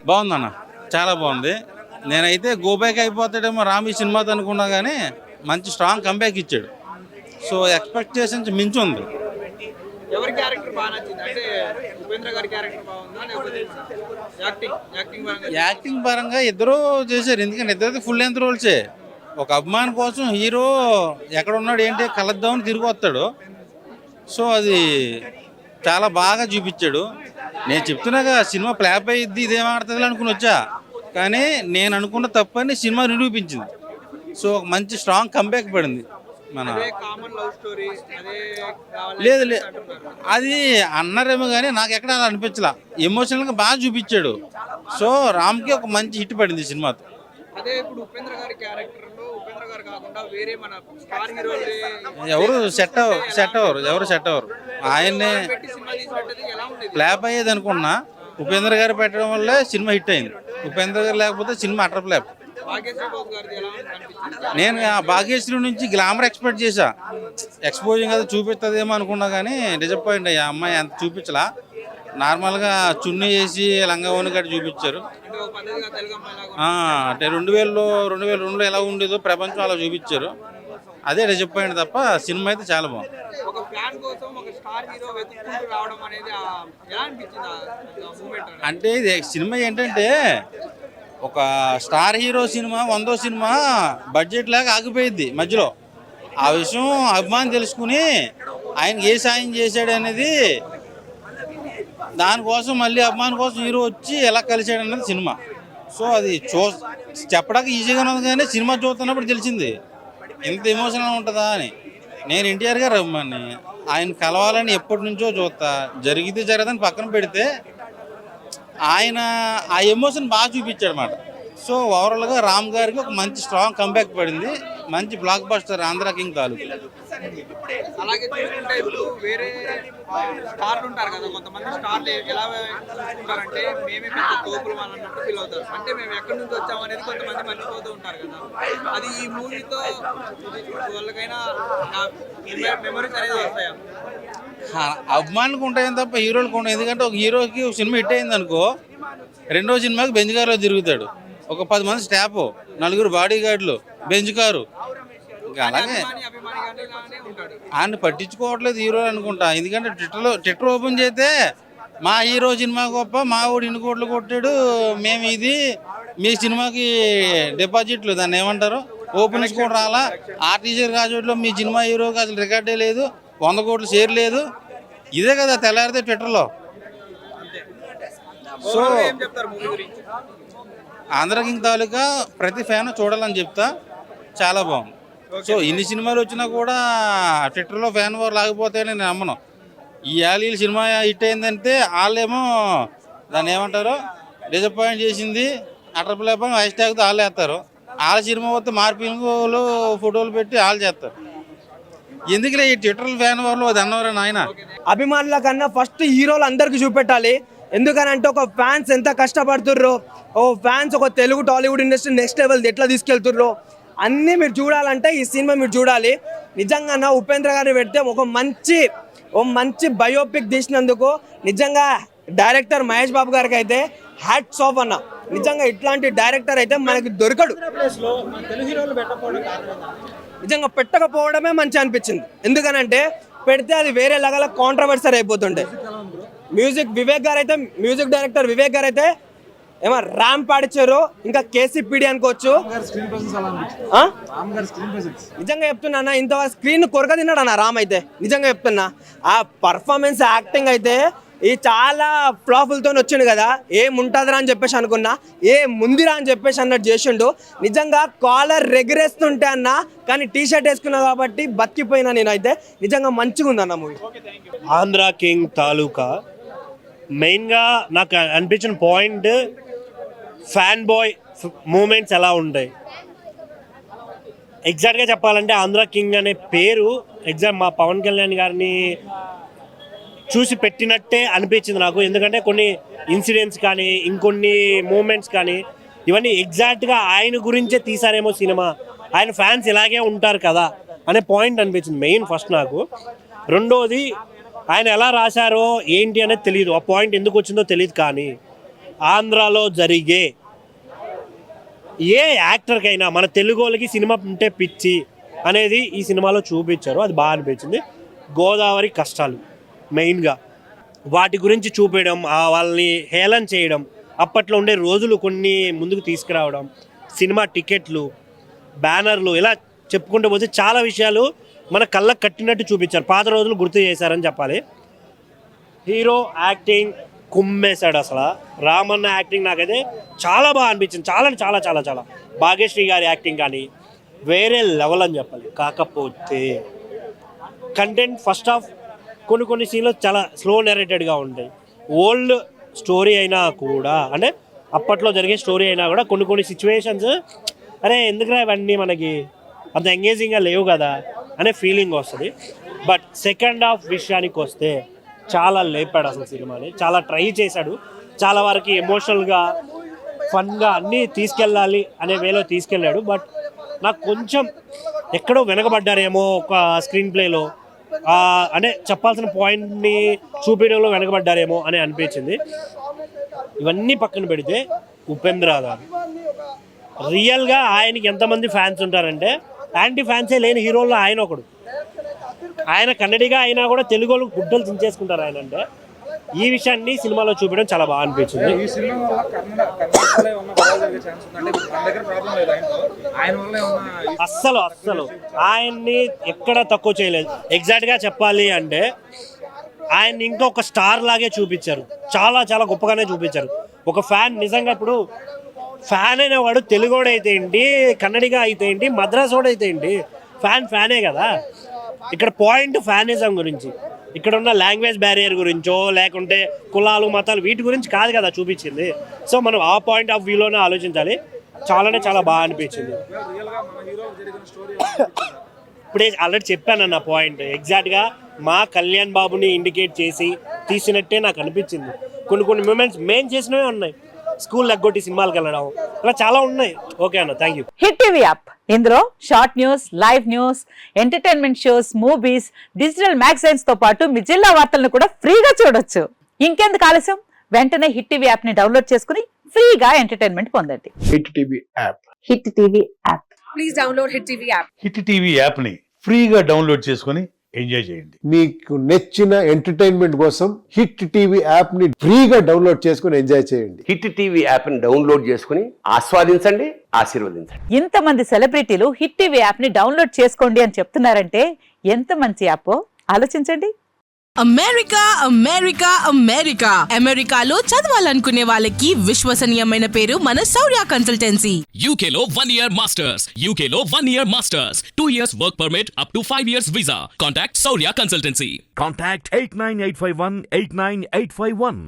బాగుందన్న, చాలా బాగుంది. నేనైతే గోబ్యాక్ అయిపోతాడేమో రామ్ ఈ సినిమాతో అనుకున్నా కానీ మంచి స్ట్రాంగ్ కంబ్యాక్ ఇచ్చాడు. సో ఎక్స్పెక్టేషన్స్ మించి ఉంది. ఎవరి క్యారెక్టర్ బాగా నచ్చింది అంటే ఉపేంద్ర గారి క్యారెక్టర్ బాగుందా లేకపోతే యాక్టింగ్ పరంగా? యాక్టింగ్ పరంగా ఇద్దరు చేశారు, ఎందుకంటే ఇద్దరు ఫుల్ లెంత్ రోల్సే. ఒక అభిమాని కోసం హీరో ఎక్కడ ఉన్నాడు ఏంటి కలుద్దామని తిరిగి వస్తాడు. సో అది చాలా బాగా చూపించాడు. నేను చెప్తున్నాగా సినిమా ఫ్లాప్ అయ్యిద్ది ఇదేం ఆడుతుంది అనుకుని వచ్చా, కానీ నేను అనుకున్న తప్పని సినిమా నిరూపించింది. సో ఒక మంచి స్ట్రాంగ్ కంబ్యాక్ పడింది మన. అదే కామన్ లవ్ స్టోరీ అదే కావాలి లేదు లేదు అంటున్నారు. అది అన్నారేమో కానీ నాకు ఎక్కడ అలా అనిపించలా. ఎమోషనల్గా బాగా చూపించాడు. సో రామ్కి ఒక మంచి హిట్ పడింది సినిమాతో. అదే ఇప్పుడు ఉపేంద్ర గారి క్యారెక్టర్ లో ఉపేంద్ర గారు కాకుండా వేరే మన స్టార్ హీరోలు ఎవరు సెట్ అవ్వరు. ఆయన్నే పెట్టి సినిమా తీసినట్టయితే ఎలా ఉండేది? ఫ్లాప్ అయ్యేది అనుకున్నా. ఉపేంద్ర గారు పెట్టడం వల్లే సినిమా హిట్ అయింది. ఉపేంద్ర గారు లేకపోతే సినిమా అటర్ ఫ్లాప్. భాగ్యశ్రీ బాబు గారిది ఎలా అనిపించింది? నేను ఆ భాగ్యశ్రీ నుంచి గ్లామర్ ఎక్స్పెక్ట్ చేశా. ఎక్స్పోజింగ్ అది చూపిస్తుందేమో అనుకున్నా కానీ డిసప్పాయింట్ అయ్యా. అమ్మాయి అంత చూపించలా, నార్మల్గా చున్నీ వేసి లంగా ఓని గట్టి చూపించారు. అంటే ఒక పద్ధతిగా తెలుగు అమ్మాయి లాగా అంటే 2002లో ఎలా ఉండేదో ప్రపంచం అలా చూపించారు. అదే డిసప్పాయింట్ తప్ప సినిమా అయితే చాలా బాగుంది. ఒక ఫ్యాన్ కోసం ఒక స్టార్ హీరో వెతుక్కుంటూ రావడం అనేది ఎలా అనిపించింది ఆ మూమెంట్? అంటే ఇది సినిమా ఏంటంటే ఒక స్టార్ హీరో సినిమా 100వ సినిమా బడ్జెట్ లాగా ఆగిపోయింది మధ్యలో. ఆ విషయం అభిమాని తెలుసుకుని ఆయనకి ఏ సాయం చేశాడు అనేది, దానికోసం మళ్ళీ అభిమాని కోసం హీరో వచ్చి ఎలా కలిసాడు అన్నది సినిమా. సో అది చెప్పడానికి ఈజీగానే ఉంది కానీ సినిమా చూస్తున్నప్పుడు తెలిసింది ఇంత ఎమోషనల్ ఉంటుందా అని. నేను ఎన్టీఆర్ గారు అభిమాని, ఆయన కలవాలని ఎప్పటి నుంచో చూస్తా. జరిగితే జరగదని పక్కన పెడితే ఆయన ఆ ఎమోషన్ బాగా చూపించాడు అన్నమాట. సో ఓవరాల్గా రామ్ గారికి ఒక మంచి స్ట్రాంగ్ కంబ్యాక్ పడింది. మంచి బ్లాక్ బస్టర్ ఆంధ్ర కింగ్ తాలూకు. అలాగే చూసుకుంటే ఇప్పుడు వేరే స్టార్లు ఉంటారు కదా, కొంతమంది స్టార్లు ఎలా చూసుకుంటారంటే మేమే పెద్ద తోపులు అన్నట్టు ఫీల్ అవుతారు. అంటే మేము ఎక్కడి నుంచి వచ్చాము అనేది కొంతమంది మర్చిపోతూ ఉంటారు కదా. అది ఈ మూవీతో వాళ్ళకైనా మెమరీస్ అనేది వస్తాయా? అభిమానులకు ఉంటాయని తప్ప హీరోలకు ఉంటాయి. ఎందుకంటే ఒక హీరోకి ఒక సినిమా హిట్ అయింది అనుకో, రెండో సినిమాకి బెంజ్ కారులో తిరుగుతాడు. ఒక 10 మంది స్టాఫ్, 4 బాడీ గార్డులు, బెంజ్ కారు. ఇంకా అలాగే అభిమాని కానీ ఇలానే ఉంటాడు. ఆయన పట్టించుకోవట్లేదు హీరో అనుకుంటా. ఎందుకంటే ట్విట్టర్ ఓపెన్ చేస్తే మా హీరో సినిమా గొప్ప, మా ఊడు ఇన్ని కోట్లు కొట్టాడు, మేము ఇది మీ సినిమాకి డిపాజిట్లు దాన్ని ఏమంటారు ఓపెనింగ్స్ కూడా రాలా, ఆర్టీసీ రాజోట్లో మీ సినిమా హీరోకి అసలు రికార్డే లేదు, 100 కోట్లు షేర్ లేదు. ఇదే కదా తెల్లారితే ట్విట్టర్లో. సో ఏం చెప్తారు మూవీ గురించి? ఆంధ్ర కింగ్ తాలూకా ప్రతి ఫ్యాన్ చూడాలని చెప్తా, చాలా బాగుంది. సో ఇన్ని సినిమాలు వచ్చినా కూడా ట్విట్టర్లో ఫ్యాన్ వారు లాగిపోతాయని నేను నమ్మను. ఈ యాలీల సినిమా హిట్ అయిందంటే వాళ్ళేమో దాన్ని ఏమంటారు డిసప్పాయింట్ చేసింది అటర్ ఫ్లాప్ హ్యాష్ట్యాగ్తో వాళ్ళు వేస్తారు. వాళ్ళ సినిమా వస్తే మార్పింగ్లు ఫోటోలు పెట్టి వాళ్ళు చేస్తారు. ఎందుకులే ఈ ట్విట్టర్ ఫ్యాన్ వాళ్ళు అది అన్నవరా నాయన. అభిమానుల కన్నా ఫస్ట్ హీరోలు అందరికీ చూపెట్టాలి. ఎందుకనంటే ఒక ఫ్యాన్స్ ఎంత కష్టపడుతుర్రో, ఓ ఫ్యాన్స్ ఒక Telugu Tollywood industry next level ఎట్లా తీసుకెళ్తుర్రో అన్నీ మీరు చూడాలంటే ఈ సినిమా మీరు చూడాలి. నిజంగా ఉపేంద్ర గారిని పెడితే ఒక మంచి బయోపిక్ తీసినందుకు నిజంగా డైరెక్టర్ మహేష్ బాబు గారికి అయితే హ్యాట్స్ ఆఫ్ అన్న. నిజంగా ఇట్లాంటి డైరెక్టర్ అయితే మనకి దొరకడు. నిజంగా పెట్టకపోవడమే మంచి అనిపించింది. ఎందుకనంటే పెడితే అది వేరే లెవెల్ కాంట్రవర్సరీ అయిపోతుండే. మ్యూజిక్ డైరెక్టర్ వివేక్ గారు అయితే ఏమో ర్యామ్ పాడిచ్చారు, ఇంకా కేసీపీడి అనుకోవచ్చు. నిజంగా చెప్తున్నా ఇంతవరకు స్క్రీన్ కొరక తిన్నాడు అన్న రామ్ అయితే. నిజంగా చెప్తున్నా ఆ పర్ఫార్మెన్స్ యాక్టింగ్ అయితే ఈ చాలా ఫ్లాపులతో వచ్చిండు కదా. ఏముంటుందిరా అని చెప్పేసి అనుకున్నా, ముందిరా అని చెప్పేసి అన్నట్టు చేసిండు. నిజంగా కాలర్ రెగిరేస్తుంటే అన్న, కానీ టీ షర్ట్ వేసుకున్నా కాబట్టి బతికిపోయినా నేనైతే. నిజంగా మంచిగా ఉంది అన్న మూవీ. ఆంధ్ర కింగ్ తాలూకా మెయిన్గా నాకు అనిపించిన పాయింట్ ఫ్యాన్ బాయ్ మూమెంట్స్ ఎలా ఉంటాయి. ఎగ్జాక్ట్గా చెప్పాలంటే ఆంధ్ర కింగ్ అనే పేరు ఎగ్జాక్ట్ మా పవన్ కళ్యాణ్ గారిని చూసి పెట్టినట్టే అనిపించింది నాకు. ఎందుకంటే కొన్ని ఇన్సిడెంట్స్ కానీ ఇంకొన్ని మూమెంట్స్ కానీ ఇవన్నీ ఎగ్జాక్ట్గా ఆయన గురించే తీసారేమో సినిమా, ఆయన ఫ్యాన్స్ ఇలాగే ఉంటారు కదా అనే పాయింట్ అనిపించింది మెయిన్ ఫస్ట్ నాకు. రెండోది ఆయన ఎలా రాశారో ఏంటి అనేది తెలియదు, ఆ పాయింట్ ఎందుకు వచ్చిందో తెలియదు. కానీ ఆంధ్రాలో జరిగే ఏ యాక్టర్కైనా మన తెలుగు వాళ్ళకి సినిమా ఉంటే పిచ్చి అనేది ఈ సినిమాలో చూపించారు. అది బాగా అనిపించింది. గోదావరి కష్టాలు మెయిన్గా వాటి గురించి చూపించడం, వాళ్ళని హేళన చేయడం, అప్పట్లో ఉండే రోజులు కొన్ని ముందుకు తీసుకురావడం, సినిమా టికెట్లు, బ్యానర్లు, ఇలా చెప్పుకుంటూ పోతే చాలా విషయాలు మన కళ్ళకు కట్టినట్టు చూపించారు. పాత రోజులు గుర్తు చేశారని చెప్పాలి. హీరో యాక్టింగ్ కుమ్మేశాడు. అసలు రామన్న యాక్టింగ్ నాకైతే చాలా బాగా అనిపించింది. చాలా చాలా చాలా చాలా భాగ్యశ్రీ గారి యాక్టింగ్ కానీ వేరే లెవెల్ అని చెప్పాలి. కాకపోతే కంటెంట్ ఫస్ట్ హాఫ్ కొన్ని సీన్లు చాలా స్లో నెరేటెడ్గా ఉంటాయి. ఓల్డ్ స్టోరీ అయినా కూడా, అంటే అప్పట్లో జరిగే స్టోరీ అయినా కూడా కొన్ని సిచ్యువేషన్స్ అరే ఎందుకురా ఇవన్నీ మనకి అంత ఎంగేజింగ్గా లేవు కదా అనే ఫీలింగ్ వస్తుంది. బట్ సెకండ్ హాఫ్ విషయానికి వస్తే చాలా లేపాడు అసలు సినిమాని. చాలా ట్రై చేశాడు. చాలా వరకు ఎమోషనల్గా ఫన్గా అన్నీ తీసుకెళ్ళాలి అనే వేలో తీసుకెళ్ళాడు. బట్ నాకు కొంచెం ఎక్కడో వెనకబడ్డారేమో ఒక స్క్రీన్ ప్లేలో, అంటే చెప్పాల్సిన పాయింట్ని చూపించడంలో వెనకబడ్డారేమో అని అనిపించింది. ఇవన్నీ పక్కన పెడితే ఉపేంద్ర గారు రియల్గా ఆయనకి ఎంతమంది ఫ్యాన్స్ ఉంటారంటే యాంటీ ఫ్యాన్సే లేని హీరోల్లో ఆయన ఒకడు. ఆయన కన్నడిగా అయినా కూడా తెలుగు వాళ్ళు గుడ్డలు దించేసుకుంటారు ఆయన అంటే. ఈ విషయాన్ని సినిమాలో చూపించడం చాలా బాగా అనిపించింది. అస్సలు ఆయన్ని ఎక్కడ తక్కువ చేయలేదు. ఎగ్జాక్ట్గా చెప్పాలి అంటే ఆయన్ని ఇంకొక స్టార్ లాగే చూపించారు. చాలా చాలా గొప్పగానే చూపించారు. ఒక ఫ్యాన్ నిజంగా ఇప్పుడు ఫ్యాన్ అయిన వాడు తెలుగోడు అయితే ఏంటి, కన్నడిగా అయితే ఏంటి, మద్రాసోడు అయితే ఏంటి, ఫ్యానే కదా. ఇక్కడ పాయింట్ ఫ్యానిజం గురించి, ఇక్కడ ఉన్న లాంగ్వేజ్ బ్యారియర్ గురించో లేకుంటే కులాలు మతాలు వీటి గురించి కాదు కదా చూపించింది. సో మనం ఆ పాయింట్ ఆఫ్ వ్యూలోనే ఆలోచించాలి. చాలానే చాలా బాగా అనిపించింది. ఇప్పుడే ఆల్రెడీ చెప్పానన్న పాయింట్ ఎగ్జాక్ట్గా మా కళ్యాణ్ బాబుని ఇండికేట్ చేసి తీసినట్టే నాకు అనిపించింది. కొన్ని మూమెంట్స్ మేము చేసినవే ఉన్నాయి. స్కూల్ ఎగ్గొట్టి సినిమాలకు వెళ్ళడం, ఇలా చాలా ఉన్నాయి. ఓకే అన్న, thank you. Hit TV app, ఇందులో short news, live news, entertainment shows, movies, digital magazines తో పాటు మీ జిల్లా వార్తలను కూడా ఫ్రీగా చూడొచ్చు. ఇంకెందుకు ఆలస్యం, వెంటనే హిట్ టీవీ యాప్ ని డౌన్లోడ్ చేసుకుని ఫ్రీగా ఎంటర్టైన్మెంట్ పొందండి. Hit TV app. Hit TV app. Please download hit TV app. Hit TV app ని ఫ్రీగా డౌన్లోడ్ చేసుకొని ఎంజాయ్ చేయండి. మీకు నచ్చిన ఎంటర్టైన్మెంట్ కోసం హిట్ టీవీ యాప్ ని ఫ్రీగా డౌన్లోడ్ చేసుకొని ఎంజాయ్ చేయండి. హిట్ టీవీ యాప్ ని డౌన్లోడ్ చేసుకుని ఆస్వాదించండి, ఆశీర్వదించండి. ఇంతమంది సెలబ్రిటీలు హిట్ టీవీ యాప్ ని డౌన్లోడ్ చేసుకోండి అని చెప్తున్నారంటే ఎంత మంచి యాప్ ఆలోచించండి. అమెరికా అమెరికా అమెరికా అమెరికాలో చదవాలనుకునే వాళ్ళకి విశ్వసనీయమైన పేరు మన శౌర్య కన్సల్టెన్సీ. UK లో 1 year masters, UK లో 1 year masters, 2 years work permit up to 5 years visa. Contact Saurya Consultancy. Contact 89851 89851.